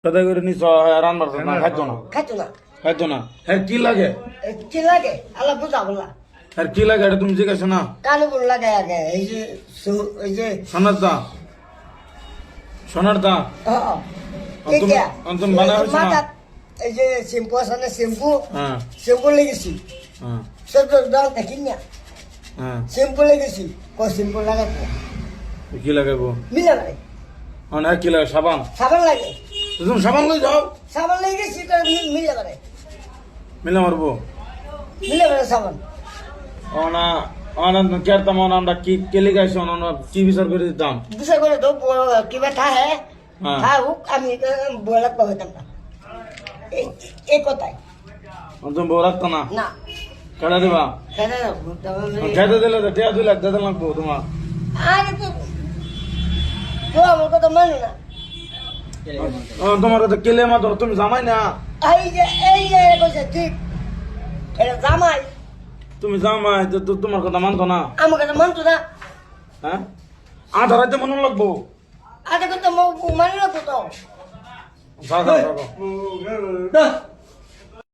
সাদা করে নিছ রান্নার না খাইতো না খাইতো না খাইতো না হ্যাঁ কি লাগে কি লাগে আল্লাহ বুঝা বললা আর কি লাগে এটা তুমি জিজ্ঞাসা না কানে বল লাগে আগে এই যে সোনার দা সোনার দা এইটা অন্তম বানাবে না মাথা এই যে শ্যাম্পু আছে না শ্যাম্পু হ্যাঁ শ্যাম্পু লেগেছি হ্যাঁ সব দাম দেখি না হ্যাঁ শ্যাম্পু লেগেছি ক শ্যাম্পু লাগাবো কি লাগাবো মিলে ভাই অনেক কি লাগে সাবান সাবান লাগে তুমি সাবান লই যাও সাবান লেগেছি তো মিলে ভাই মিলে মারবো মিলে ভাই সাবান অনা অনন্ত কেরতাম আমরা কি কেলি গাইছো অনন্ত কি বিচার করে দিতাম দুসরা করে তো কিবা থাকে হ্যাঁ থাকুক আমি বলা পাইতাম না এই কথাই তুমি বউ রাখতো না না কেডা দিবা খেলে না খেতে দিলে তো টিয়া 2 লাখ দিতে লাগবো তোমার আরে তো আমার কথা মানে না তোমার তো কেলে মাত্র তুমি জামাই না এই যে কইছে ঠিক এটা জামাই তুমি জামাই তো তোমার কথা মানতো না আমার কথা মানতো না হ্যাঁ আধা রাতে মনে লাগবো আরে কথা মানে না তো যাও যাও যাও